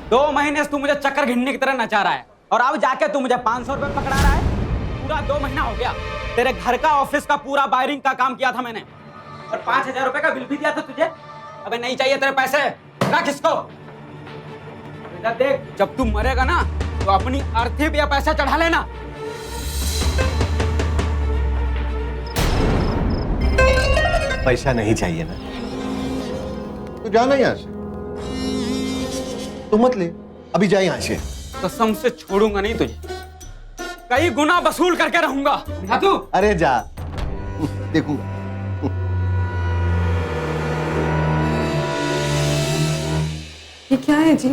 दो महीने से तू मुझे चक्कर घिन्नी की तरह नचा रहा है और अब जाके तू मुझे 500 रुपए पकड़ा रहा है। पूरा 2 महीना हो गया। तेरे घर का ऑफिस का पूरा वायरिंग का काम किया था मैंने और 5000 रुपए का बिल भी दिया था तुझे। अबे नहीं चाहिए तेरे पैसे, रख इसको। बेटा देख, जब तू मरेगा ना तो अपनी अर्थी पे पैसा चढ़ा लेना। पैसा नहीं चाहिए ना तो जाना यहां से। तू मत ले, अभी जा यहां से। कसम से छोड़ूंगा नहीं तुझे, कई गुना वसूल करके रहूंगा। तू अरे जा, देखूंगा। ये क्या है जी?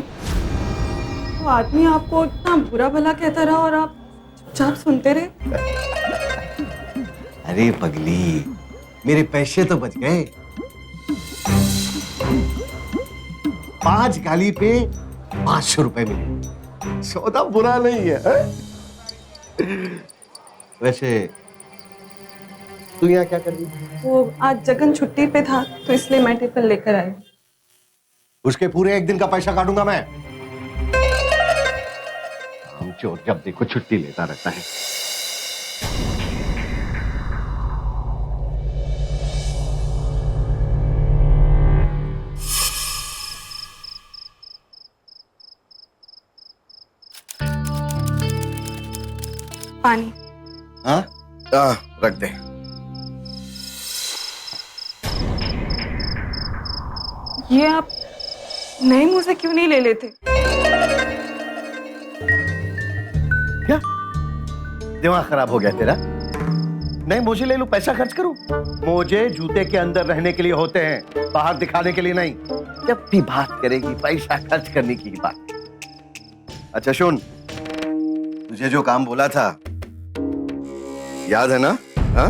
वो आदमी आपको इतना बुरा भला कहता रहा और आप चुपचाप सुनते रहे। अरे पगली, मेरे पैसे तो बच गए। 5 गाली पे 500 रुपए मिले। सौदा बुरा नहीं है, वैसे तू यहाँ क्या कर रही है? वो आज जगन छुट्टी पे था तो इसलिए मैं टिफिन लेकर आई। उसके पूरे 1 दिन का पैसा काटूंगा मैं। हम चोर जब देखो छुट्टी लेता रहता है। पानी। हाँ, रख दे। ये आप नए मुंह से क्यों नहीं ले लेते? क्या दिमाग खराब हो गया तेरा? नहीं, मोजे ले लूं, पैसा खर्च करूं? मोजे जूते के अंदर रहने के लिए होते हैं, बाहर दिखाने के लिए नहीं। जब भी बात करेगी पैसा खर्च करने की बात। अच्छा सुन, तुझे जो काम बोला था याद है ना? हाँ?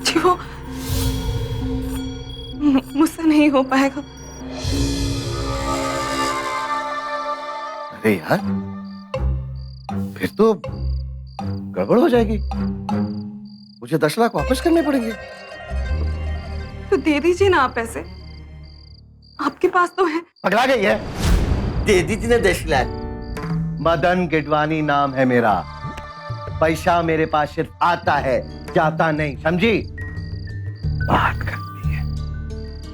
जी वो मुझसे नहीं हो पाएगा। अरे यार, फिर तो गड़बड़ हो जाएगी। मुझे 10 लाख वापस करने पड़ेंगे। तो दे दीजिए ना आप पैसे, आपके पास तो है। पगला गई है? दे दीजिए ना 10 लाख। मदन गिडवानी नाम है मेरा। पैसा मेरे पास सिर्फ आता है, जाता नहीं, समझी? बात करती है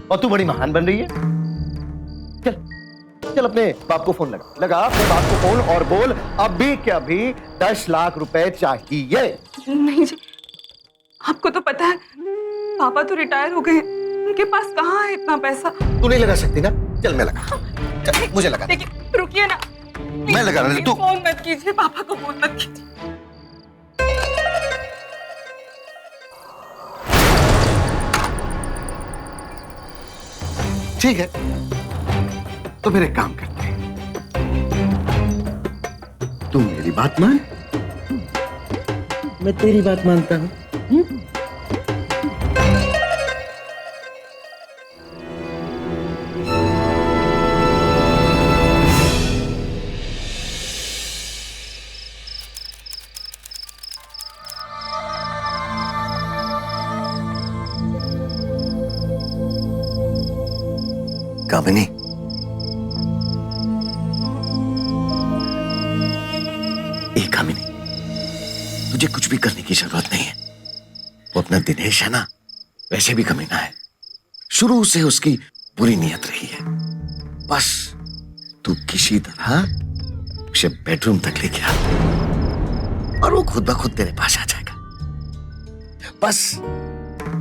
और तू बड़ी महान बन रही है। चल चल अपने बाप को फोन लगा अपने बाप को फोन और बोल अभी के अभी 10 लाख रुपए चाहिए। नहीं जी, आपको तो पता है पापा तो रिटायर हो गए हैं, उनके पास कहाँ है इतना पैसा। तू नहीं लगा सकती ना? चल मैं लगा, चल मुझे लगा। देखिए रुकिए ना, मैं लगा रहा हूं, तू फोन मत कीजिए, पापा को फोन मत कीजिए। ठीक है, तो फिर एक काम करते हैं, तू मेरी बात मान, मैं तेरी बात मानता हूं। कामिनी, कामिनी, तुझे कुछ भी करने की जरूरत नहीं है। वो अपना दिनेश है ना, वैसे भी कमीना है। शुरू से उसकी बुरी नियत रही है। बस तू किसी तरह उसे बेडरूम तक लेके आ और वो खुद ब खुद तेरे पास आ जाएगा। बस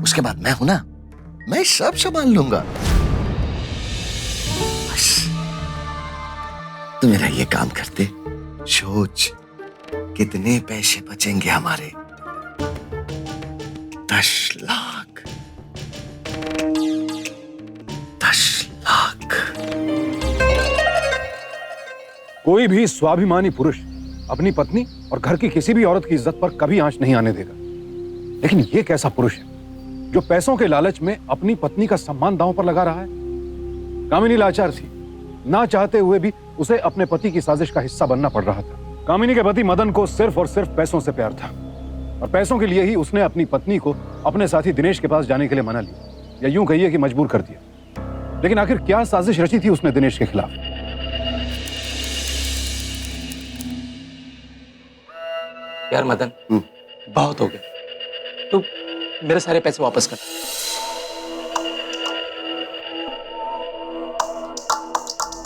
उसके बाद मैं हूं ना, मैं सब संभाल लूंगा। तू मेरा ये काम करते, सोच कितने पैसे बचेंगे हमारे। 10 लाख। 10 लाख। कोई भी स्वाभिमानी पुरुष अपनी पत्नी और घर की किसी भी औरत की इज्जत पर कभी आंच नहीं आने देगा। लेकिन ये कैसा पुरुष है जो पैसों के लालच में अपनी पत्नी का सम्मान दांव पर लगा रहा है? कामिनी लाचार थी, ना चाहते हुए भी उसे अपने पति की साजिश का हिस्सा बनना पड़ रहा था। कामिनी के पति मदन को सिर्फ और सिर्फ पैसों से प्यार था और पैसों के लिए ही उसने अपनी पत्नी को अपने साथी दिनेश के पास जाने के लिए मना लिया, या यूं कहिए कि मजबूर कर दिया। लेकिन आखिर क्या साजिश रची थी उसने दिनेश के खिलाफ? यार मदन, बहुत हो गया। तू मेरे सारे पैसे वापस कर।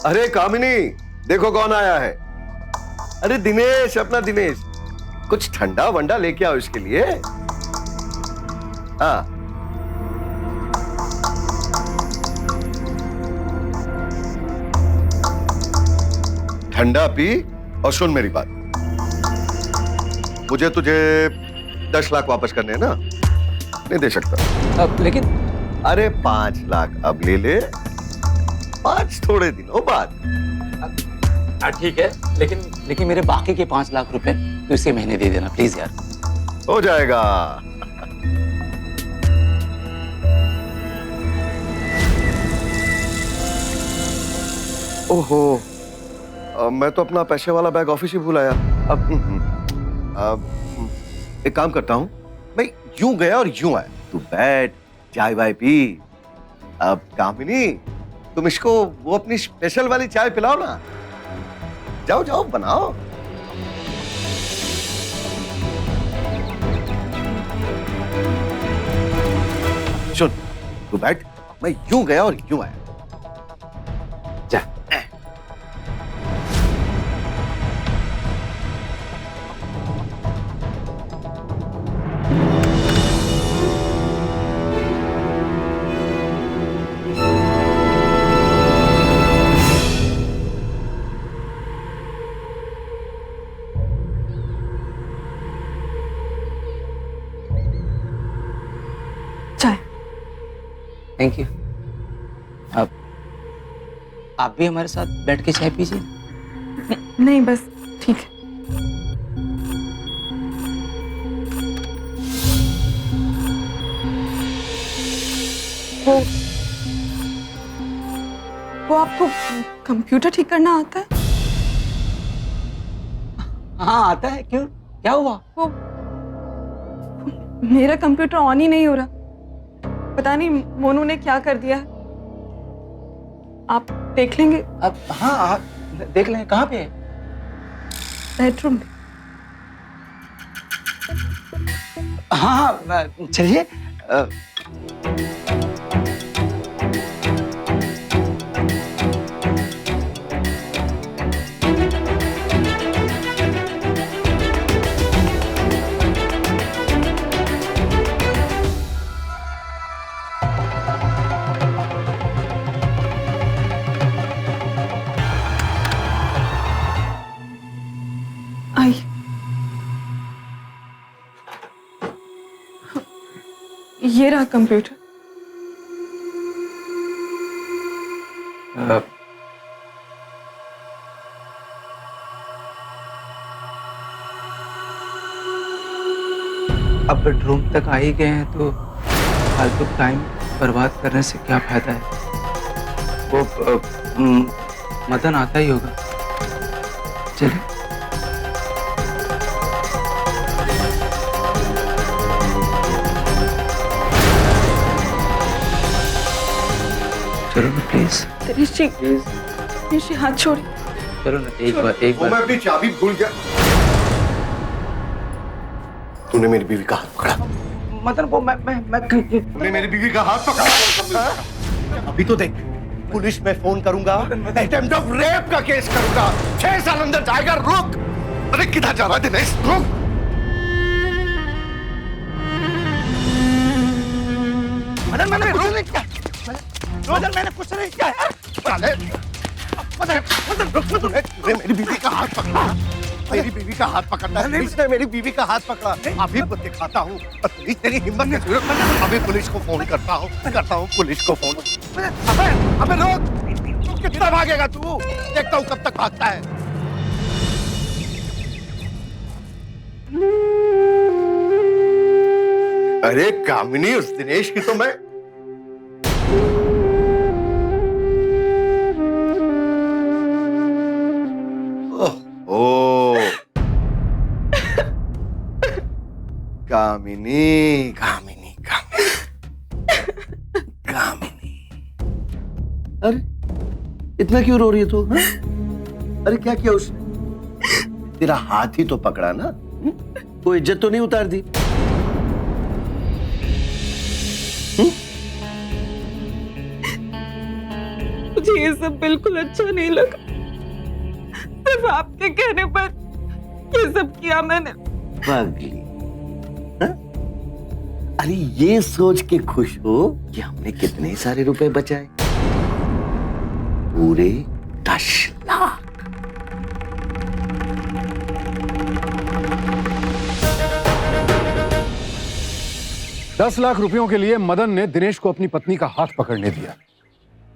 अरे कामिनी, देखो कौन आया है। अरे दिनेश, अपना दिनेश, कुछ ठंडा वंडा लेके आओ इसके लिए। हाँ, ठंडा पी और सुन मेरी बात। मुझे तुझे 10 लाख वापस करने हैं ना? नहीं दे सकता। अब लेकिन अरे 5 लाख अब ले ले, 5 थोड़े दिनों बाद। ठीक है, लेकिन मेरे बाकी के 5 लाख रुपए तो इसी महीने दे देना प्लीज यार। हो जाएगा। ओहो, मैं तो अपना पैसे वाला बैग ऑफिस ही भूल आया। अब एक काम करता हूं, मैं यूं गया और यूं आया। तू बैठ, चाय वाय पी। अब कामिनी, तुम इसको वो अपनी स्पेशल वाली चाय पिलाओ ना। जाओ जाओ, बनाओ। सुन, तू बैठ, मैं यूं गया और यूं आया। जा। चाय। Thank you. अब आप भी हमारे साथ बैठ के चाय पीजिए। नहीं, बस ठीक है। वो आपको कंप्यूटर ठीक करना आता है? हाँ आता है। क्यों, क्या हुआ? वो मेरा कंप्यूटर ऑन ही नहीं हो रहा। पता नहीं मोनू ने क्या कर दिया है। आप देख लेंगे? अब हाँ आप देख लें। कहाँ पे है? बेडरूम में। हाँ चलिए। आइए। ये रहा कंप्यूटर। अब बेडरूम तक आ ही गए हैं तो फालतू टाइम बर्बाद करने से क्या फायदा है। वो मदन आता ही होगा। चलिए। चलो ना प्लीज। दिनेश जी, दिनेश जी हाथ छोड़िए। चलो ना एक बार। मैं अपनी चाबी भूल गया। तूने मेरी बीवी का हाथ पकड़ा। मदन वो मैं तूने मेरी बीवी का हाथ पकड़ा। अभी तो देख, पुलिस में फोन करूंगा, अटेम्प्ट ऑफ रेप का केस करूंगा। 6 साल अंदर जाएगा। रुक। अरे किधर जा रहा है दिनेश? रुक। मदन मैंने कुछ नहीं किया। मदन मैंने कुछ नहीं किया यार। तूने मेरी बीवी का हाथ पकड़ा। मेरी बीवी का हाथ पकड़ना है। इसने मेरी बीवी का हाथ पकड़ा। अभी दिखाता हूँ पुलिस, तेरी हिम्मत कैसे? अभी पुलिस को फोन करता हूँ पुलिस को फोन। अबे रोक। कितना भागेगा तू? देखता हूँ कब तक भागता है। अरे कामिनी, उस दिनेश की तो मैं ओ कामिनी कामिनी कामिनी कामिनी। अरे इतना क्यों रो रही है तू? हाँ? अरे क्या किया उसने? तेरा हाथ ही तो पकड़ा ना, तो इज्जत तो नहीं उतार दी? मुझे ये सब बिल्कुल अच्छा नहीं लगा। सिर्फ आपके कहने पर ये सब किया मैंने। पगली, हाँ? अरे ये सोच के खुश हो कि हमने कितने सारे रुपए बचाए? पूरे 10 लाख। दस लाख रुपयों के लिए मदन ने दिनेश को अपनी पत्नी का हाथ पकड़ने दिया,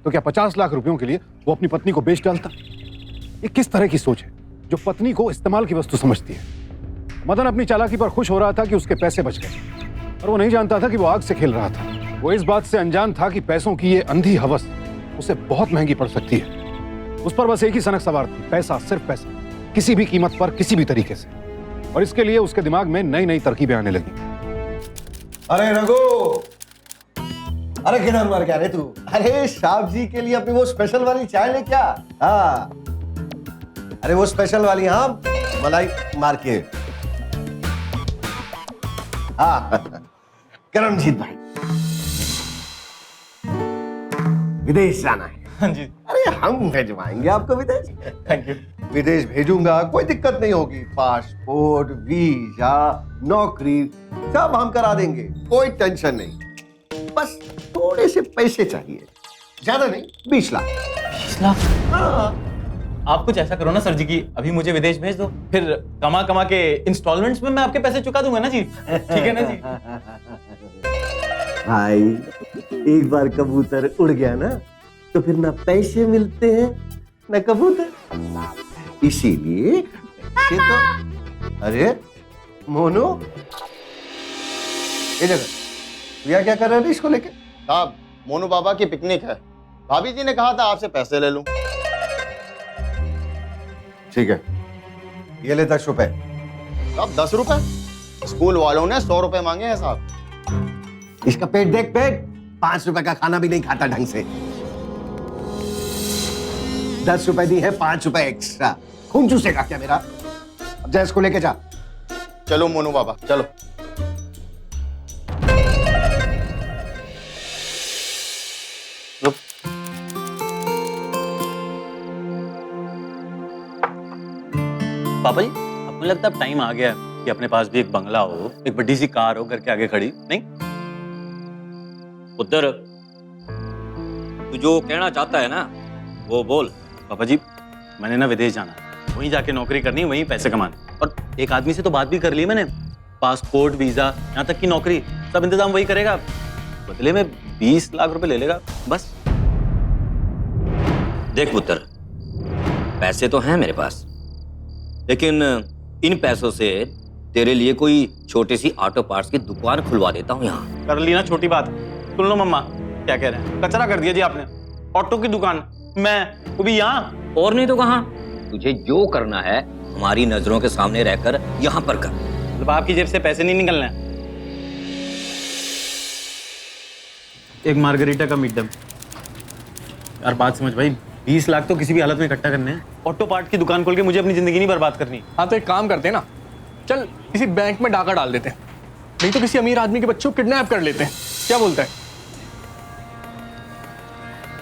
तो क्या 50 लाख रुपयों के लिए वो अपनी पत्नी को बेच डालता? ये किस तरह की सोच है जो पत्नी को इस्तेमाल की वस्तु समझती है? मदन अपनी चालाकी पर खुश हो रहा था कि उसके पैसे बच गए, और वो नहीं जानता था कि वो आग से खेल रहा था। वो इस बात से अनजान था कि पैसों की ये अंधी हवस उसे बहुत महंगी पड़ सकती है। उस पर बस एक ही सनक सवार थी, पैसा, सिर्फ पैसा, किसी भी कीमत पर, किसी भी तरीके से। और इसके लिए उसके दिमाग में नई नई तरकीबें आने लगी। अरे रघु, अरे किधर मर गया रे तू? अरे साहब जी के लिए अपनी वो स्पेशल वाली चाय ले क्या? हाँ, अरे वो स्पेशल वाली, हाँ, मलाई मार के। हाँ करमजीत भाई, विदेश जाना है। हाँ जी। अरे हम भेजवाएंगे आपको विदेश। Thank you. विदेश भेजूंगा, कोई दिक्कत नहीं होगी। पासपोर्ट, वीजा, नौकरी सब हम करा देंगे, कोई टेंशन नहीं। बस थोड़े से पैसे चाहिए, ज्यादा नहीं, 20 लाख। 20 लाख? हाँ। आप कुछ ऐसा करो ना सर जी की अभी मुझे विदेश भेज दो, फिर कमा कमा के इंस्टॉलमेंट्स में मैं आपके पैसे चुका दूंगा ना जी। ठीक है ना जी? भाई एक बार कबूतर उड़ गया ना, तो फिर ना पैसे मिलते हैं ना कबूतर। इसीलिए ये तो। अरे मोनू, ये जगह भैया क्या कर रहे हैं इसको लेके? साहब, मोनू बाबा की पिकनिक है, भाभी जी ने कहा था आपसे पैसे ले लूं। ठीक है, ये ले 10 रुपए। साहब 10 रुपए? स्कूल वालों ने 100 रुपए मांगे हैं साहब। इसका पेट देख, पेट 5 रुपए का खाना भी नहीं खाता ढंग से। 10 रुपए दी है, 5 रुपए एक्स्ट्रा। खून चूसेगा क्या मेरा? अब जा इसको लेके जा। चलो मोनू बाबा चलो। लो। पापा जी, आपको लगता है अब टाइम आ गया है कि अपने पास भी एक बंगला हो, एक बड़ी सी कार हो घर के आगे खड़ी? नहीं उधर तू जो कहना चाहता है ना वो बोल। पापा जी, मैंने ना विदेश जाना है, वहीं जाके नौकरी करनी, वहीं पैसे कमाने। और एक आदमी से तो बात भी कर ली मैंने, पासपोर्ट, वीजा, यहाँ तक की नौकरी, सब इंतजाम वही करेगा। बदले में 20 लाख रुपए ले लेगा बस। देख पुत्र, पैसे तो हैं मेरे पास, लेकिन इन पैसों से तेरे लिए कोई छोटी सी ऑटो पार्ट्स की दुकान खुलवा देता हूँ यहाँ। कर ली ना छोटी बात। सुन लो मम्मा क्या कह रहे हैं, कचरा कर दिया जी आपने। ऑटो की दुकान, मैं वो भी यहाँ। और नहीं तो कहाँ? तुझे जो करना है हमारी नजरों के सामने रहकर यहाँ पर कर। मतलब आपकी जेब से पैसे नहीं निकलने हैं। एक मार्गरीटा का मीडियम। यार बात समझ भाई, 20 लाख तो किसी भी हालत में इकट्ठा करने हैं। ऑटो पार्ट की दुकान खोल के मुझे अपनी जिंदगी नहीं बर्बाद करनी। हाँ तो एक काम करते हैं ना, चल किसी बैंक में डाका डाल देते हैं, नहीं तो किसी अमीर आदमी के बच्चों को किडनैप कर लेते हैं। क्या बोलता है?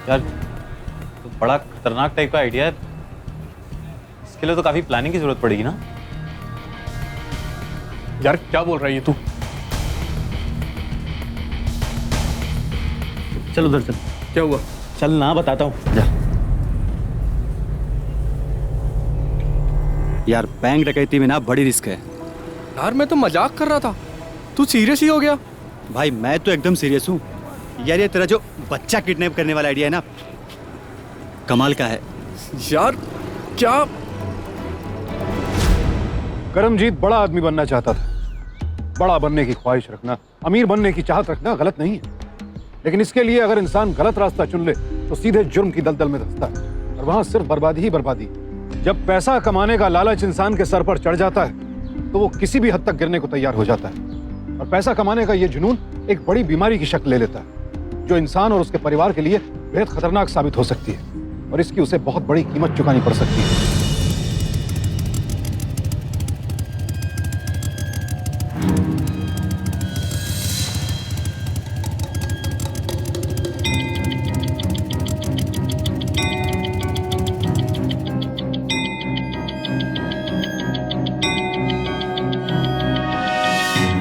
यार तो बड़ा खतरनाक टाइप का आइडिया है, इसके लिए तो काफी प्लानिंग की जरूरत पड़ेगी ना। यार क्या बोल रहा है ये तू? चल उधर चल। क्या हुआ? चल ना, बताता हूँ जा। यार बैंक डकैती में ना बड़ी रिस्क है। यार मैं तो मजाक कर रहा था, तू सीरियस ही हो गया? भाई मैं तो एकदम सीरियस हूँ। यार ये तेरा जो बच्चा किडनैप करने वाला आइडिया है ना, कमाल का है। यार क्या? करमजीत बड़ा आदमी बनना चाहता था। बड़ा बनने की ख्वाहिश रखना, अमीर बनने की चाहत रखना गलत नहीं है, लेकिन इसके लिए अगर इंसान गलत रास्ता चुन ले तो सीधे जुर्म की दलदल में धंसता है, और वहां सिर्फ बर्बादी ही बर्बादी। जब पैसा कमाने का लालच इंसान के सर पर चढ़ जाता है तो वो किसी भी हद तक गिरने को तैयार हो जाता है। और पैसा कमाने का ये जुनून एक बड़ी बीमारी की शक्ल ले लेता है, जो इंसान और उसके परिवार के लिए बेहद खतरनाक साबित हो सकती है और इसकी उसे बहुत बड़ी कीमत चुकानी पड़ सकती है।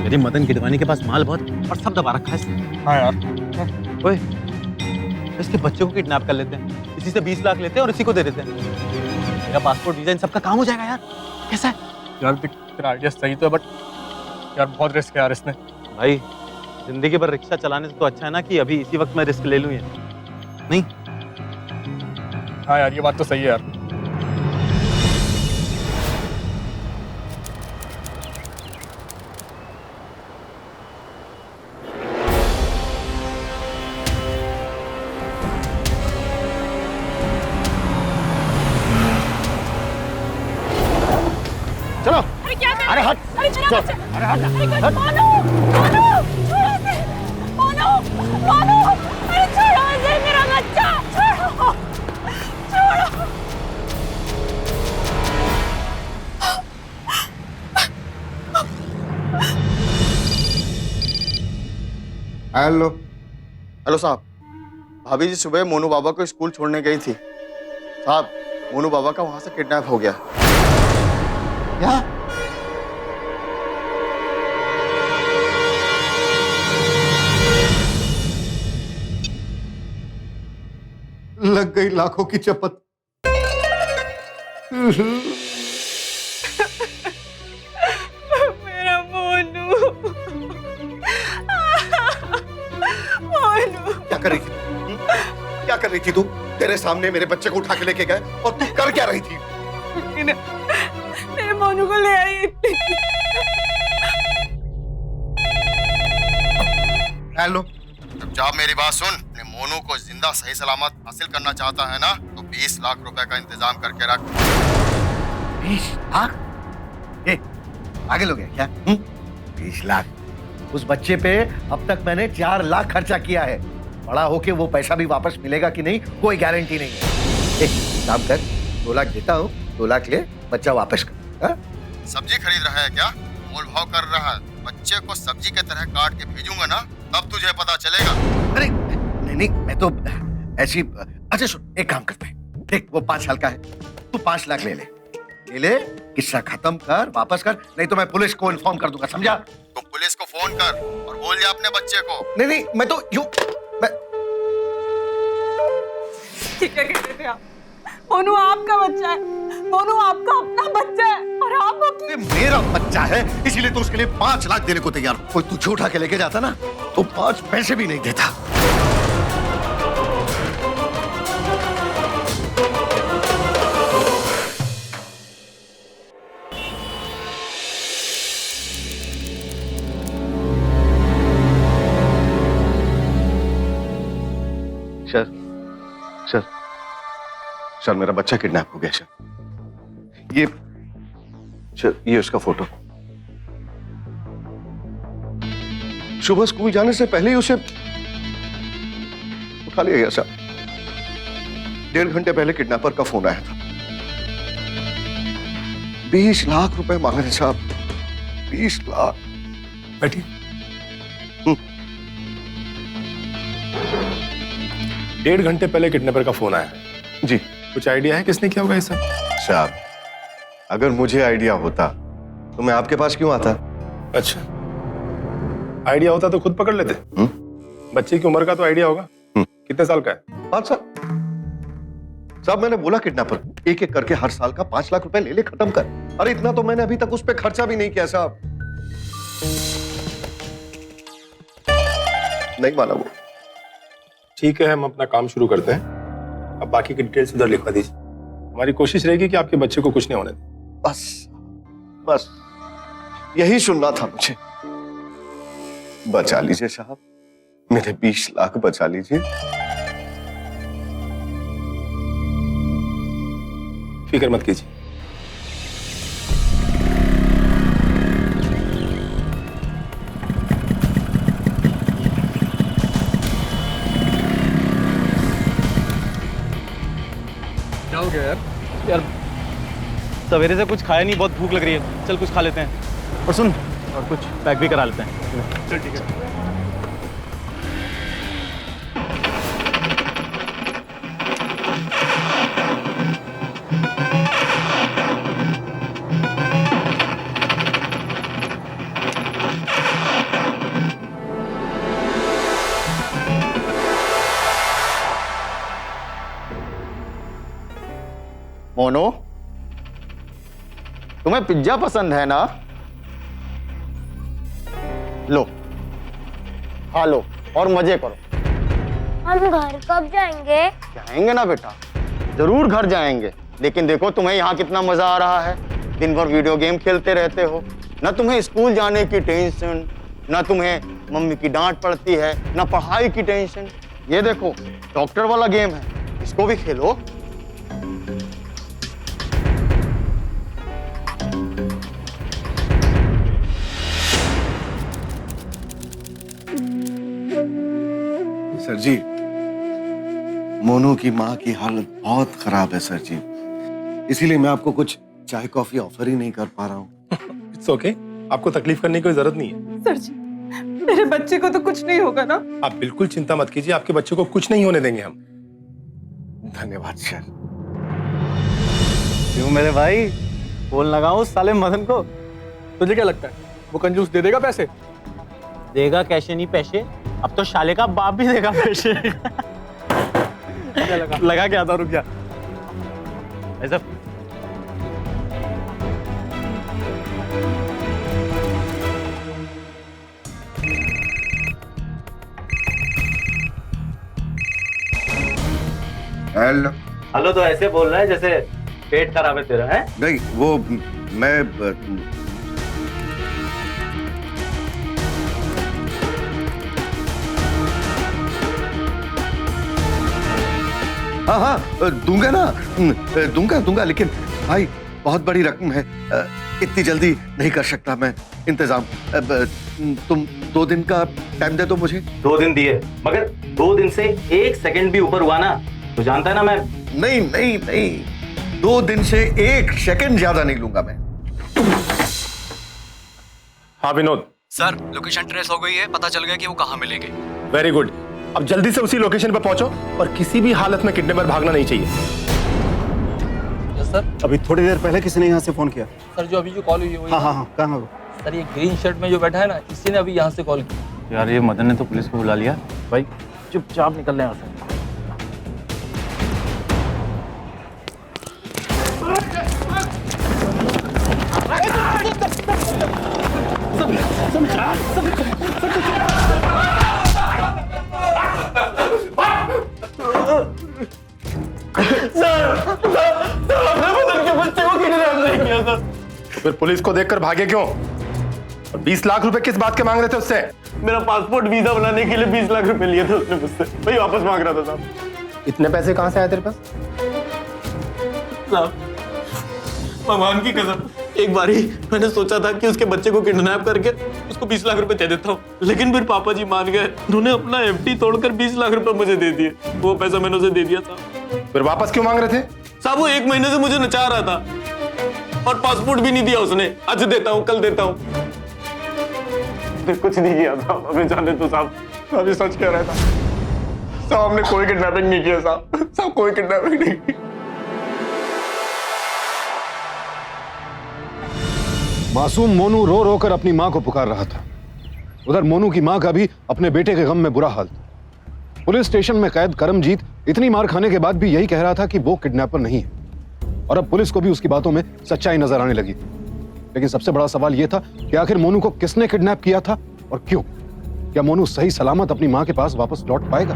मेरे मदन गिडवानी के पास माल बहुत और सब दबा रखा है इसने। हाँ यार। ओए, इसके बच्चे को किडनैप कर लेते हैं, इसी से 20 लाख लेते हैं और इसी को दे देते हैं। मेरा पासपोर्ट वीजा इन सबका काम हो जाएगा यार। कैसा है यार तेरा आइडिया सही तो है, बट यार बहुत रिस्क है यार इसमें। भाई? जिंदगी भर रिक्शा चलाने से तो अच्छा है ना कि अभी इसी वक्त मैं रिस्क ले लूं। ये नहीं? हाँ यार, ये बात तो सही है यार। चलो। अरे क्या कर अरे हट। अरे चलो चलो। बच्चे। अरे हट। अरे कुछ मोनू, मोनू, छोड़ो इसे। मोनू, मोनू, अरे छोड़ो इसे, मेरा बच्चा, छोड़ो, छोड़ो। हेलो। हेलो साहब, भाभी जी सुबह मोनू बाबा को स्कूल छोड़ने गई थी। साहब, मोनू बाबा का वहां से किडनैप हो गया। क्या? लग गई लाखों की चपत। मेरा मोनू, मोनू। क्या कर रही थी? क्या कर रही थी तू? तेरे सामने मेरे बच्चे को उठा के लेके गए और तू कर क्या रही थी? मेरे मोनू को ले आई। हेलो। जब मेरी बात सुन, अपने मोनू को जिंदा सही सलामत हासिल करना चाहता है ना, तो 20 लाख रुपए का इंतजाम करके रख। 20 लाख? पागल हो गया क्या? 20 लाख? उस बच्चे पे अब तक मैंने 4 लाख खर्चा किया है। बड़ा होके वो पैसा भी वापस मिलेगा कि नहीं, कोई गारंटी नहीं है। काम कर, 2 लाख देता हूँ, 2 लाख ले, बच्चा वापस कर। हा? सब्जी खरीद रहा है क्या? मोल भाव कर रहा है। बच्चे को सब्जी के तरह काट के भेजूंगा ना, तब तुझे पता चलेगा। अरे नहीं, मैं तो ऐसी। अच्छा सुन, एक काम करते हैं, देख वो 5 साल का है, तू 5 लाख ले ले, किस्सा खत्म कर, वापस कर, नहीं तो मैं पुलिस को इन्फॉर्म कर दूंगा, समझा? तो पुलिस को फोन कर और बोल जा अपने बच्चे को। नहीं, मैं तो यूं मैं ठीक है, कहते थे आप। मोनू आपका बच्चा है, मोनू आपका अपना बच्चा है और आप ये मेरा बच्चा है, इसीलिए तो उसके लिए 5 लाख देने को तैयार हूं। कोई तुझे उठा के लेके जाता ना तो 5 पैसे भी नहीं देता। सर मेरा बच्चा किडनैप हो गया सर। ये उसका फोटो। सुबह स्कूल जाने से पहले ही उसे उठा लिया गया सर। 1.5 घंटे पहले किडनैपर का फोन आया था। 20 लाख रुपए मांग रहे साहब, 20 लाख। बैठिए। 1.5 घंटे पहले किडनैपर का फोन आया जी। कुछ आइडिया है किसने किया होगा ये सब? साहब, अगर मुझे आइडिया होता तो मैं आपके पास क्यों आता? अच्छा, आइडिया होता तो खुद पकड़ लेते। बच्चे की उम्र का तो आइडिया होगा। कितने साल का है? 5 साल। साहब मैंने बोला किडनैपर, एक एक करके हर साल का 5 लाख रुपए ले ले, खत्म कर। अरे इतना तो मैंने अभी तक उस पर खर्चा भी नहीं किया साहब। नहीं माना वो। ठीक है, हम अपना काम शुरू करते हैं। अब बाकी की डिटेल्स उधर लिखवा दीजिए। हमारी कोशिश रहेगी कि आपके बच्चे को कुछ नहीं होने दें। बस यही सुनना था मुझे। बचा लीजिए साहब, मेरे 20 लाख बचा लीजिए। फिक्र मत कीजिए। सवेरे से कुछ खाया नहीं, बहुत भूख लग रही है। चल कुछ खा लेते हैं। और सुन, और कुछ पैक भी करा लेते हैं। चल ठीक है। मोनू, तुम्हें पिज्जा पसंद है ना? लो, खा लो और मजे करो। हम घर कब जाएंगे? जाएंगे ना बेटा, जरूर घर जाएंगे। लेकिन देखो तुम्हें यहाँ कितना मजा आ रहा है। दिन भर वीडियो गेम खेलते रहते हो। ना तुम्हें स्कूल जाने की टेंशन, ना तुम्हें मम्मी की डांट पड़ती है, ना पढ़ाई की टेंशन। ये देखो डॉक्टर वाला गेम है, इसको भी खेलो। सर जी, मोनू की माँ की हालत बहुत खराब है सर जी, इसीलिए मैं आपको कुछ चाय कॉफी ऑफर ही नहीं कर पा रहा हूँ। इट्स ओके, आपको तकलीफ करने की कोई जरूरत नहीं है। सर जी, मेरे बच्चे को तो कुछ नहीं होगा ना? आप बिल्कुल चिंता मत कीजिए, आपके बच्चे को कुछ नहीं होने देंगे हम। धन्यवाद सर। क्यों मेरे भाई, बोल लगाओ उस साले मदन को। तुझे क्या लगता है वो कंजूस दे देगा पैसे? देगा कैसे नहीं पैसे, अब तो शाले का बाप भी देगा पैसे। लगा क्या था, रुक जा। ऐसा हेलो। हेलो तो ऐसे बोल रहा है जैसे पेट खराब है तेरा, है? नहीं, वो मैं हाँ हाँ दूंगा ना, दूंगा, लेकिन भाई बहुत बड़ी रकम है, इतनी जल्दी नहीं कर सकता मैं इंतजाम। तुम 2 दिन का टाइम दे दो मुझे। 2 दिन दिए, मगर 2 दिन से 1 सेकंड भी ऊपर हुआ ना तो जानता है ना मैं। नहीं, 2 दिन से 1 सेकंड ज्यादा नहीं लूंगा मैं। हाँ विनोद सर, लोकेशन ट्रेस हो गई है, पता चल गया कि वो कहाँ मिलेंगे। Very good. अब जल्दी से उसी लोकेशन पर पहुंचो और किसी भी हालत में किडनैपर भागना नहीं चाहिए। सर, अभी थोड़ी देर पहले किसी ने यहाँ से फोन किया। सर जो अभी जो कॉल हुई है वही। हाँ, कहाँ है वो? सर ये ग्रीन शर्ट में जो बैठा है ना, इसी ने अभी यहाँ से कॉल की। यार ये मदन ने तो पुलिस को बुला लिया। भाई चुपचाप निकल रहे हैं यहाँ से। फिर पुलिस को देखकर भागे क्यों? और 20 लाख रुपए किस बात के मांग रहे थे उससे? मेरा पासपोर्ट वीजा बनाने के लिए 20 लाख रुपए लिए थे उसने मुझसे, वही वापस मांग रहा था साहब। इतने पैसे कहाँ से आए तेरे पास? साहब भगवान की कसम, एक बार ही मैंने सोचा था कि उसके बच्चे को किडनैप करके उसको 20 लाख रुपए दे देता हूँ, लेकिन फिर पापा जी मान गए। उन्होंने अपना एफडी तोड़कर 20 लाख रुपए मुझे दे दिए। वो पैसा मैंने उसे दे दिया साहब। फिर वापस क्यों मांग रहे थे? साहब वो 1 महीने से मुझे नचा रहा था और पासपोर्ट भी नहीं दिया उसने। आज देता हूँ, कल देता हूँ। कुछ नहीं किया साहब, हमें जाने तो साहब। अभी सच कह रहा था साहब, हमने कोई किडनैपिंग नहीं किया साहब, कोई किडनैपिंग नहीं की। मासूम मोनू रो रो कर अपनी मां को पुकार रहा था। उधर मोनू की मां का भी अपने बेटे के गम में बुरा हाल था। पुलिस स्टेशन में कैद करमजीत इतनी मार खाने के बाद भी यही कह रहा था कि वो किडनैपर नहीं है, और अब पुलिस को भी उसकी बातों में सच्चाई नजर आने लगी। लेकिन सबसे बड़ा सवाल यह था कि आखिर मोनू को किसने किडनैप किया था और क्यों? क्या मोनू सही सलामत अपनी मां के पास वापस लौट पाएगा?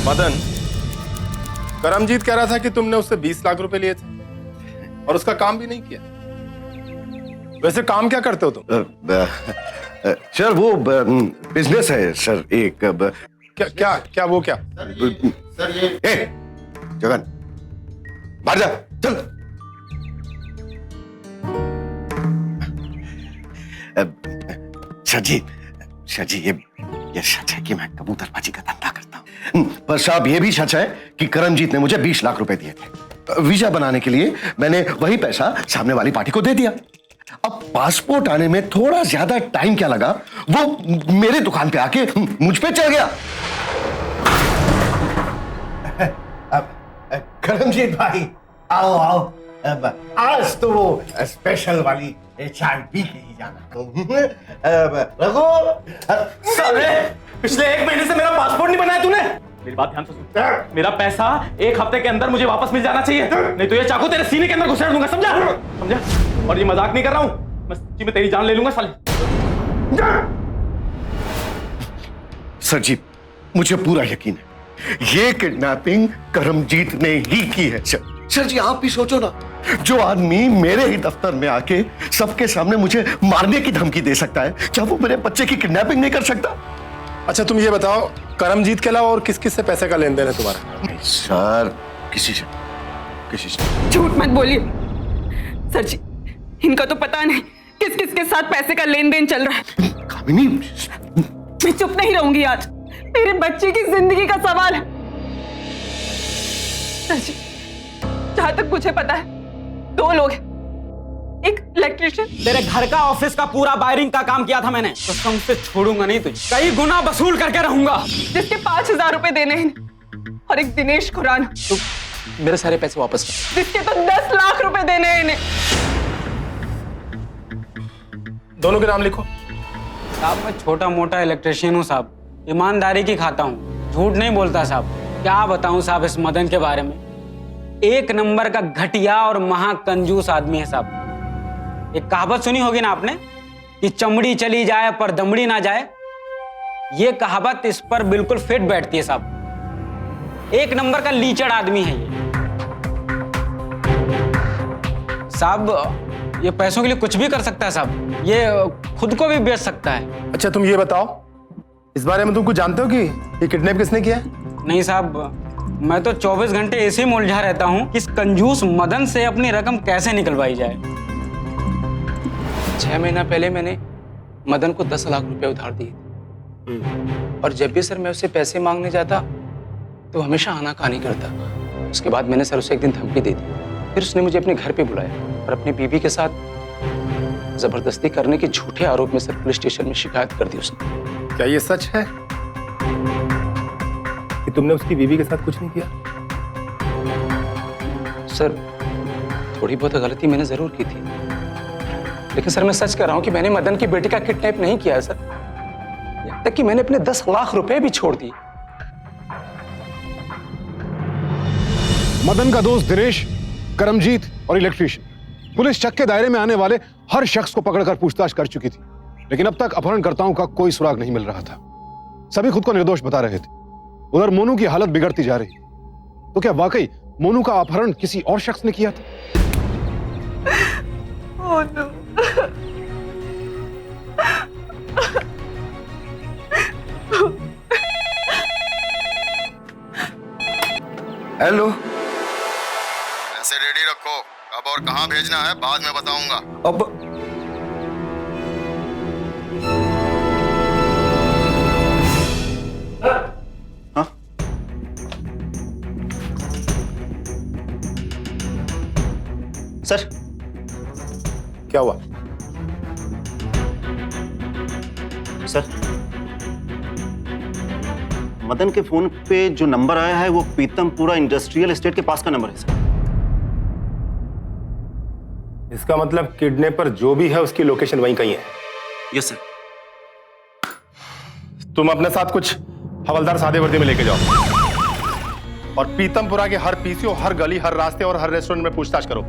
मदन, करमजीत कह रहा था कि तुमने उससे 20 लाख रुपए लिए थे और उसका काम भी नहीं किया। वैसे काम क्या करते हो तुम? सर वो बिजनेस है सर, एक क्या वो क्या? सर ये जगन बाहर जा, चल। सर जी ये सच है कि मैं कबूतरबाजी का धंधा करता हूँ, पर साहब ये भी सच है कि करमजीत ने मुझे 20 लाख रुपए दिए थे। वीजा बनाने के लिए मैंने वही पैसा सामने वाली पार्टी को दे दिया। अब पासपोर्ट आने में थोड़ा ज्यादा टाइम क्या लगा, वो मेरे दुकान पे आके मुझ पे चढ़ गया। करमजीत भाई, आओ आओ। अब आज तो वो स्पेशल वाली चाय पी के ही जाना। रघु, साले, पिछले 1 महीने से मेरा पासपोर्ट नहीं बनाया तूने। मेरी बात ध्यान से सुन, मेरा पैसा 1 हफ्ते के अंदर मुझे वापस मिल जाना चाहिए, नहीं तो ये चाकू तेरे सीने के अंदर घुसेड़ दूंगा, समझा? समझा? और ये मजाक नहीं कर रहा हूं, मैं सच्ची में तेरी जान ले लूंगा साले। सर जी, मुझे पूरा यकीन है ये किडनैपिंग करमजीत ने ही की है। सर जी, आप भी सोचो ना, जो आदमी मेरे ही दफ्तर में आके सबके सामने मुझे मारने की धमकी दे सकता है, क्या वो मेरे बच्चे की किडनैपिंग नहीं कर सकता? अच्छा तुम ये बताओ, करमजीत के अलावा और किस किस से पैसे का लेन देन है तुम्हारा? सर, किसी से। झूठ मत बोलिए सर जी, इनका तो पता नहीं किस किस के साथ पैसे का लेन देन चल रहा है। कामिनी, मैं चुप नहीं रहूंगी आज, मेरे बच्चे की जिंदगी का सवाल है। सर जी, जहां तक मुझे पता है 2 लोग हैं, एक इलेक्ट्रिशियन। तेरे घर का ऑफिस का पूरा वायरिंग का काम किया था मैंने, तो तुमसे छोड़ूंगा नहीं तुझे, कई गुना वसूल करके रहूंगा। जिसके 5,000 रुपए देने हैं, और एक दिनेश खुराना, तो मेरे सारे पैसे वापस कर। जिसके तो 10 लाख रुपए देने हैं इन्हें। दोनों के नाम लिखो। साहब मैं छोटा मोटा इलेक्ट्रिशियन हूँ साहब, ईमानदारी की खाता हूँ, झूठ नहीं बोलता साहब। क्या बताऊँ साहब इस मदन के बारे में, 1 नंबर का घटिया और महाकंजूस आदमी है साहब। एक कहावत सुनी होगी ना आपने कि चमड़ी चली जाए पर दमड़ी ना जाए, ये कहावत इस पर बिल्कुल फिट बैठती है साहब। 1 नंबर का लीचड़ आदमी है ये साहब। ये पैसों के लिए कुछ भी कर सकता है साहब, ये खुद को भी बेच सकता है। अच्छा तुम ये बताओ, इस बारे में तुम कुछ जानते हो कि ये किडनैप किसने किया है? नहीं साहब, मैं तो 24 घंटे ऐसे ही उलझा रहता हूँ कि इस कंजूस मदन से अपनी रकम कैसे निकलवाई जाए। 6 महीना पहले मैंने मदन को 10 लाख रुपए उधार दिए थे, और जब भी सर मैं उससे पैसे मांगने जाता तो हमेशा आनाकानी करता। उसके बाद मैंने सर उसे एक दिन धमकी दे दी, फिर उसने मुझे अपने घर पे बुलाया और अपनी बीवी के साथ जबरदस्ती करने के झूठे आरोप में सर पुलिस स्टेशन में शिकायत कर दी उसने। क्या ये सच है कि तुमने उसकी बीवी के साथ कुछ नहीं किया? सर थोड़ी बहुत गलती मैंने जरूर की थी, लेकिन सर मैं सच कह रहा हूं कि मैंने मदन की बेटी का किडनैप नहीं किया है सर, यहाँ तक कि मैंने अपने 10 लाख रुपए भी छोड़ दिए। मदन का दोस्त दिनेश, करमजीत और इलेक्ट्रिशियन पुलिस चक के दायरे में आने वाले हर शख्स को पकड़कर पूछताछ कर चुकी थी, लेकिन अब तक अपहरणकर्ताओं का कोई सुराग नहीं मिल रहा था। सभी खुद को निर्दोष बता रहे थे। उधर मोनू की हालत बिगड़ती जा रही, तो क्या वाकई मोनू का अपहरण किसी और शख्स ने किया था? Oh, no. हेलो, पैसे रेडी रखो, अब और कहाँ भेजना है बाद में बताऊंगा। अब हाँ? सर क्या हुआ? सर, मदन के फोन पे जो नंबर आया है वो पीतमपुरा इंडस्ट्रियल एस्टेट के पास का नंबर है सर। इसका मतलब किडनैपर जो भी है उसकी लोकेशन वहीं कहीं है। Yes sir. तुम अपने साथ कुछ हवलदार सादे वर्दी में लेके जाओ और पीतमपुरा के हर पीसीओ, हर गली, हर रास्ते और हर रेस्टोरेंट में पूछताछ करो।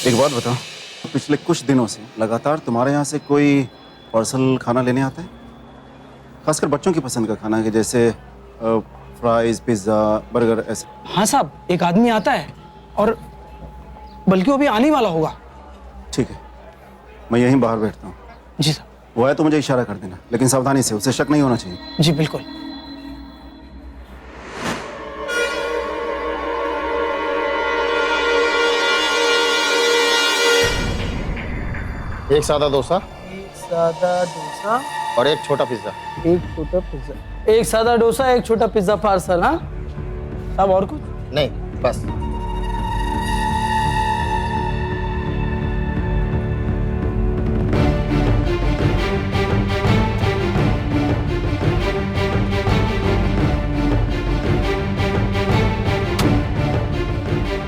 एक बात बताओ, पिछले कुछ दिनों से लगातार तुम्हारे यहाँ से कोई पार्सल खाना लेने आता है? खासकर बच्चों की पसंद का खाना, कि जैसे फ्राइज, पिज्ज़ा, बर्गर, ऐसे। हाँ साहब, एक आदमी आता है, और बल्कि वो भी आने वाला होगा। ठीक है, मैं यहीं बाहर बैठता हूँ। जी साहब। वो है तो मुझे इशारा कर देना, लेकिन सावधानी से, उसे शक नहीं होना चाहिए। जी बिल्कुल। एक सादा डोसा एक सादा डोसा, और एक छोटा पिज्जा। एक छोटा पिज्जा। एक सादा डोसा, एक छोटा पिज्जा पार्सल। हाँ साहब, और कुछ? नहीं, बस।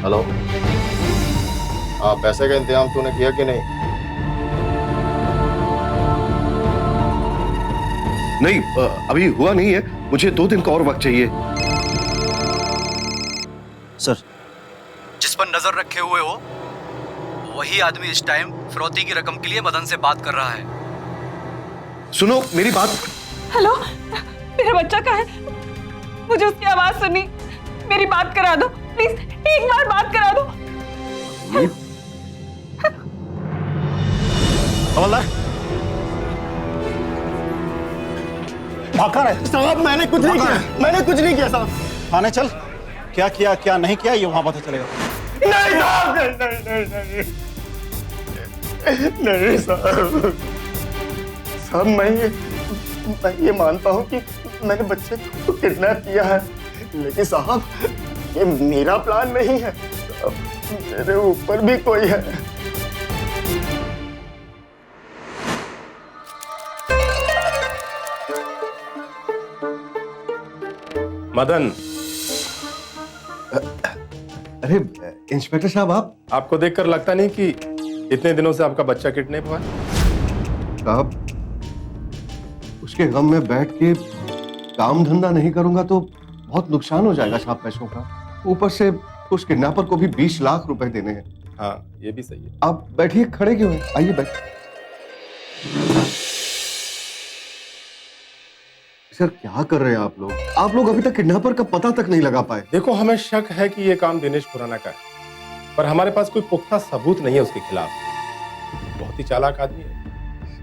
हेलो, हाँ, पैसे का इंतजाम तूने किया कि नहीं? नहीं, अभी हुआ नहीं है। मुझे 2 दिन का और वक्त चाहिए। सर, जिस पर नजर रखे हुए हो वही आदमी इस टाइम फिरौती की रकम के लिए मदन से बात कर रहा है। सुनो मेरी बात। हेलो, मेरा बच्चा कहाँ है? मुझे उसकी आवाज सुनी। मेरी बात करा दो प्लीज, एक बार बात करा दो। हवलदार, भागा रहे साहब, मैंने कुछ नहीं किया। मैंने कुछ नहीं किया साहब। थाने चल। क्या किया क्या नहीं किया ये वहां पता चलेगा। नहीं साहब, नहीं नहीं साहब। साहब, मैं ये मानता हूँ कि मैंने बच्चे को किडनैप किया है, लेकिन साहब ये मेरा प्लान नहीं है। मेरे ऊपर भी कोई है। मदन, अरे इंस्पेक्टर साहब, आपको देखकर लगता नहीं कि इतने दिनों से आपका बच्चा किडनैप हुआ है? साहब, उसके गम में बैठ के काम धंधा नहीं करूंगा तो बहुत नुकसान हो जाएगा साहब पैसों का। ऊपर से उस किडनैपर को भी 20 लाख रुपए देने हैं। हाँ, ये भी सही है। आप बैठिए, खड़े क्यों हैं? आइए बैठ। सर, क्या कर रहे हैं आप लोग? आप लोग अभी तक किडनैपर का पता तक नहीं लगा पाए। देखो, हमें शक है कि ये काम दिनेश खुराना का है, पर हमारे पास कोई पुख्ता सबूत नहीं है उसके खिलाफ। बहुत ही चालाक आदमी है।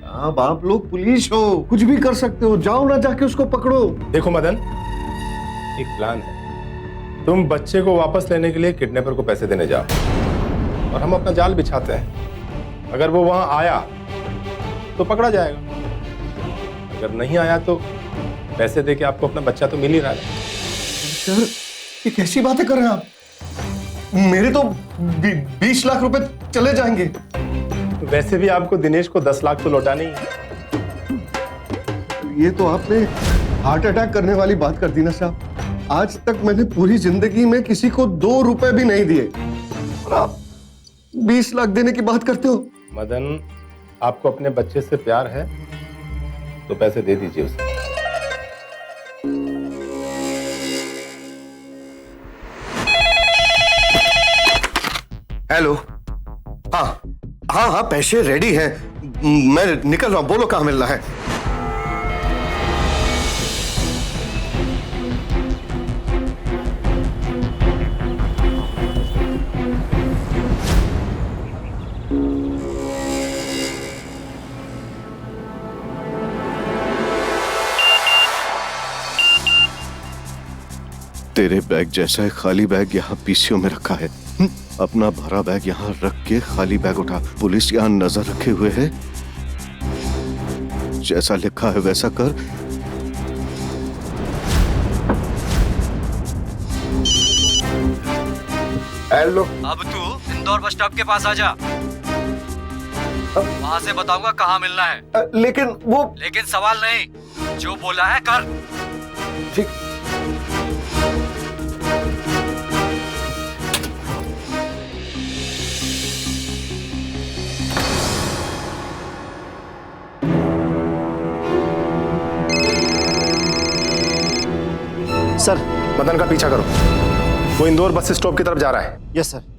साहब, आप लोग पुलिस हो, कुछ भी कर सकते हो। जाओ ना, जाके उसको पकड़ो। देखो मदन, एक प्लान है। तुम बच्चे को वापस लेने के लिए किडनैपर को पैसे देने जाओ और हम अपना जाल बिछाते हैं। अगर वो वहां आया तो पकड़ा जाएगा, अगर नहीं आया तो पैसे देके आपको अपना बच्चा तो मिल ही रहा है। सर, ये कैसी बातें कर रहे हैं आप? मेरे तो 20 लाख रुपए चले जाएंगे। वैसे भी आपको दिनेश को 10 लाख तो लौटानी है। ये तो आपने हार्ट अटैक करने वाली बात कर दी ना साहब। आज तक मैंने पूरी जिंदगी में किसी को 2 रुपए भी नहीं दिए, और आप 20 लाख देने की बात करते हो। मदन, आपको अपने बच्चे से प्यार है तो पैसे दे दीजिए उसे। हेलो। हाँ हाँ हाँ, पैसे रेडी हैं। मैं निकल रहा हूं। बोलो कहां मिलना है? तेरे बैग जैसा एक खाली बैग यहाँ पीसीओ में रखा है। अपना भरा बैग यहाँ रख के खाली बैग उठा। पुलिस यहाँ नजर रखे हुए है। जैसा लिखा है वैसा कर। हेलो। अब तू इंदौर बस स्टॉप के पास आ जा, वहां से बताऊंगा कहाँ मिलना है। लेकिन सवाल नहीं, जो बोला है कर। ठीक। सर, मदन का पीछा करो, वो इंदौर बस स्टॉप की तरफ जा रहा है। Yes sir.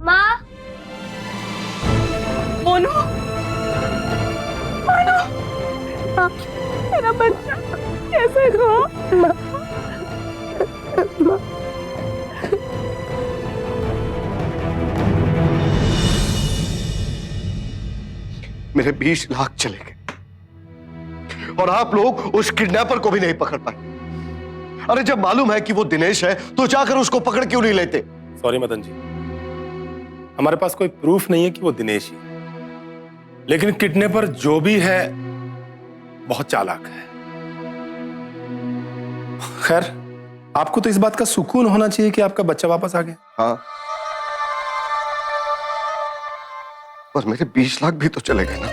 माँ, मोनू, मेरे 20 लाख चले गए और आप लोग उस किडनैपर को भी नहीं पकड़ पाए। अरे जब मालूम है कि वो दिनेश है तो जाकर उसको पकड़ क्यों नहीं लेते? सॉरी मदन जी, हमारे पास कोई प्रूफ नहीं है कि वो दिनेश ही, लेकिन किडनैपर जो भी है बहुत चालाक है। खैर, आपको तो इस बात का सुकून होना चाहिए कि आपका बच्चा वापस आ गया। हाँ, पर मेरे 20 लाख भी तो चले गए ना।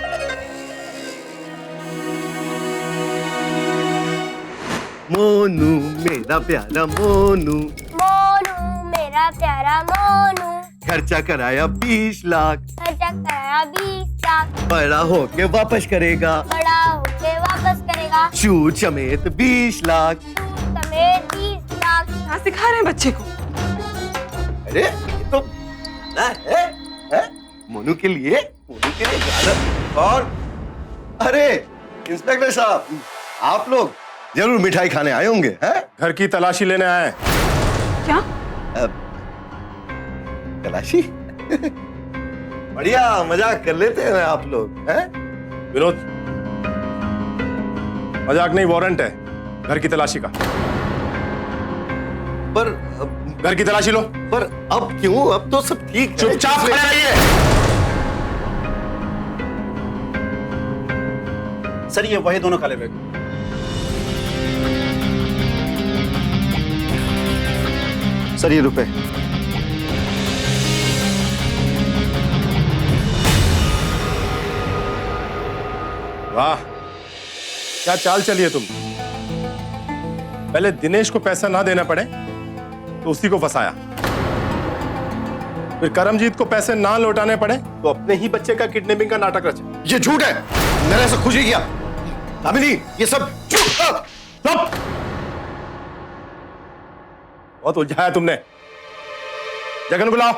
मोनू मेरा प्यारा मोनू, मोनू मेरा प्यारा मोनू, खर्चा कराया 20 लाख, खर्चा कराया 20 लाख, बड़ा होके वापस करेगा, बड़ा होके वापस करेगा, सूद समेत 20 लाख, सूद समेत 20 लाख। क्या सिखा रहे हैं बच्चे को? अरे ये तो है मोनू के लिए ज्यादा। और अरे इंस्पेक्टर साहब, आप लोग जरूर मिठाई खाने आए होंगे, हैं? घर की तलाशी लेने आए। क्या? तलाशी? बढ़िया मजाक कर लेते हैं आप लोग, हैं? विनोद, मजाक नहीं, वारंट है घर की तलाशी का। पर घर की तलाशी लो। पर अब क्यों? अब तो सब ठीक है। चुपचाप खड़े रहिए। सर ये वही दोनों काले बैग। सर ये रुपए। वाह, क्या चाल चलिए तुम। पहले दिनेश को पैसा ना देना पड़े तो उसी को फंसाया, फिर करमजीत को पैसे ना लौटाने पड़े तो अपने ही बच्चे का किडनैपिंग का नाटक रचा। ये झूठ है, मैंने ऐसा कुछ नहीं किया। कामिनी, ये सब झूठ। बहुत उलझाया तुमने। जगन बुलाओ।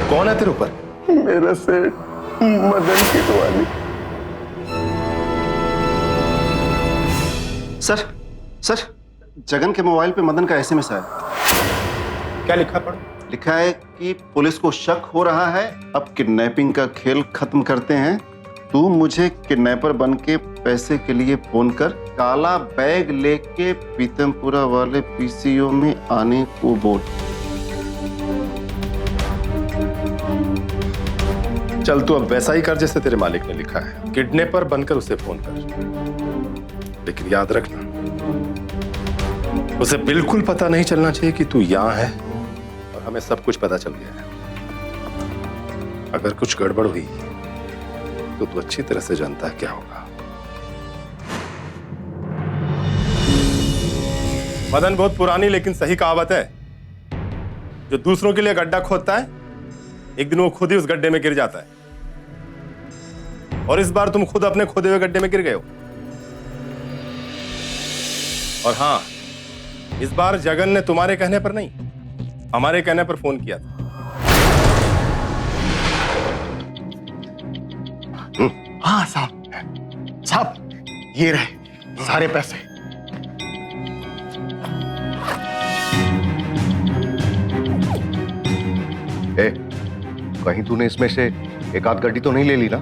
कौन है तेरे ऊपर? मेरा सेठ मदन किटवानी। सर जगन के मोबाइल पे मदन का एसएमएस आया। क्या लिखा पढ़ो? लिखा है कि पुलिस को शक हो रहा है, अब किडनैपिंग का खेल खत्म करते हैं। तू मुझे किडनैपर बन के पैसे के लिए फोन कर, काला बैग लेके पीतमपुरा वाले पीसीओ में आने को बोल। चल तू अब वैसा ही कर जैसे तेरे मालिक ने लिखा है, किडनैपर बनकर उसे फोन कर। लेकिन याद रखना, उसे बिल्कुल पता नहीं चलना चाहिए कि तू यहां है और हमें सब कुछ पता चल गया है। अगर कुछ गड़बड़ हुई तो तू अच्छी तरह से जानता है क्या होगा। मदन, बहुत पुरानी लेकिन सही कहावत है, जो दूसरों के लिए गड्ढा खोदता है एक दिन वो खुद ही उस गड्ढे में गिर जाता है। और इस बार तुम खुद अपने खोदे हुए गड्ढे में गिर गए हो। और हाँ, इस बार जगन ने तुम्हारे कहने पर नहीं, हमारे कहने पर फोन किया था। हाँ साहब, ये रहे सारे पैसे। कहीं तूने इसमें से एक आध गड्डी तो नहीं ले ली ना?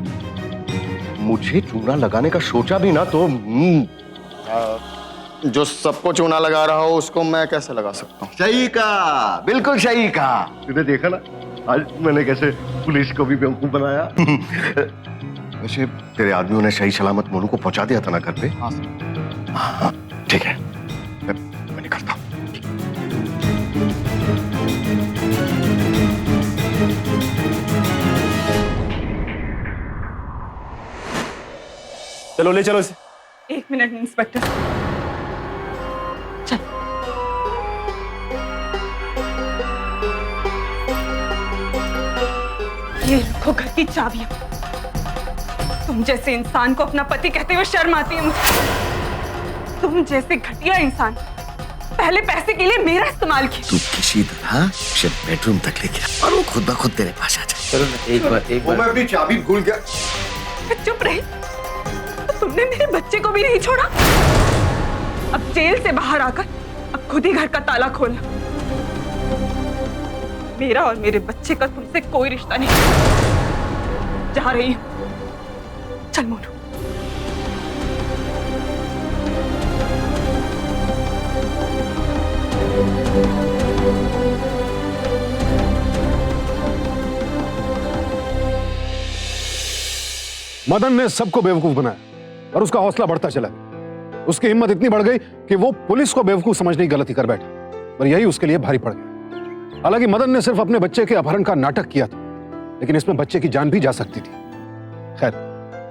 मुझे चूना लगाने का सोचा भी ना तो जो सबको चूना लगा रहा हो उसको मैं कैसे लगा सकता हूँ? सही कहा, बिल्कुल सही कहा। तूने देखा ना आज मैंने कैसे पुलिस को भी बेवकूफ बनाया। वैसे तेरे आदमियों ने सही सलामत मोनू को पहुंचा दिया था ना घर पे? हाँ, ठीक है, मैं निकलता हूँ। चलो ले चलो इसे। 1 मिनट इंस्पेक्टर। चल। ये रखो घर की चाबियां। तुम जैसे इंसान को अपना पति कहते हुए शर्म आती है मुझे। तुम जैसे घटिया इंसान पहले पैसे के लिए मेरा इस्तेमाल किया। तू किसी तरह उसे बेडरूम तक ले गया और वो खुद ब खुद तेरे पास आ जाए। चलो ना एक बार मैं अपनी चाबी भूल गया। मैं चुप रही तो तुमने मेरे बच्चे को भी नहीं छोड़ा। अब जेल से बाहर आकर अब खुद ही घर का ताला खोलना। मेरा और मेरे बच्चे का तुमसे कोई रिश्ता नहीं। जा रही हूं। चल मोनू। मदन ने सबको बेवकूफ बनाया और उसका हौसला बढ़ता चला। उसकी हिम्मत इतनी बढ़ गई कि वो पुलिस को बेवकूफ समझने की गलती कर बैठा और यही उसके लिए भारी पड़ गया। हालांकि मदन ने सिर्फ अपने बच्चे के अपहरण का नाटक किया था, लेकिन इसमें बच्चे की जान भी जा सकती थी। खैर,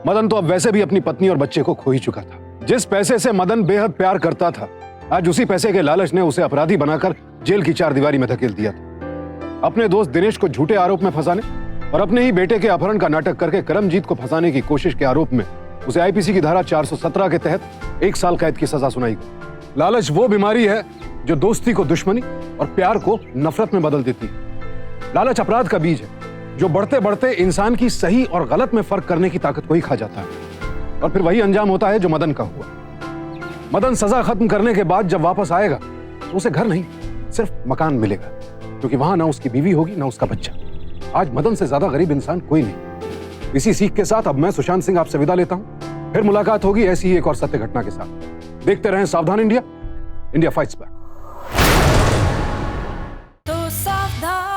मदन तो अब वैसे भी अपनी पत्नी और बच्चे को खो ही चुका था। जिस पैसे से मदन बेहद प्यार करता था, आज उसी पैसे के लालच ने उसे अपराधी बनाकर जेल की चारदीवारी में धकेल दिया था। अपने दोस्त दिनेश को झूठे आरोप में फंसाने और अपने ही बेटे के अपहरण का नाटक करके करमजीत को फंसाने की कोशिश के आरोप में उसे आईपीसी की धारा 417 के तहत 1 साल कैद की सजा सुनाई गई। लालच वो बीमारी है जो दोस्ती को दुश्मनी और प्यार को नफरत में बदल देती है। लालच अपराध का बीज है जो बढ़ते बढ़ते इंसान की सही और गलत में फर्क करने की ताकत को ही खा जाता है और फिर वही अंजाम होता है जो मदन का हुआ। मदन सजा खत्म करने के बाद जब वापस आएगा तो उसे घर नहीं, सिर्फ मकान मिलेगा, क्योंकि वहां ना उसकी बीवी होगी ना उसका बच्चा। आज मदन से ज्यादा गरीब इंसान कोई नहीं। इसी सीख के साथ अब मैं सुशांत सिंह आपसे विदा लेता हूं। फिर मुलाकात होगी ऐसी ही एक और सत्य घटना के साथ। देखते रहें सावधान इंडिया, इंडिया फाइट्स बैक। तो सावधान।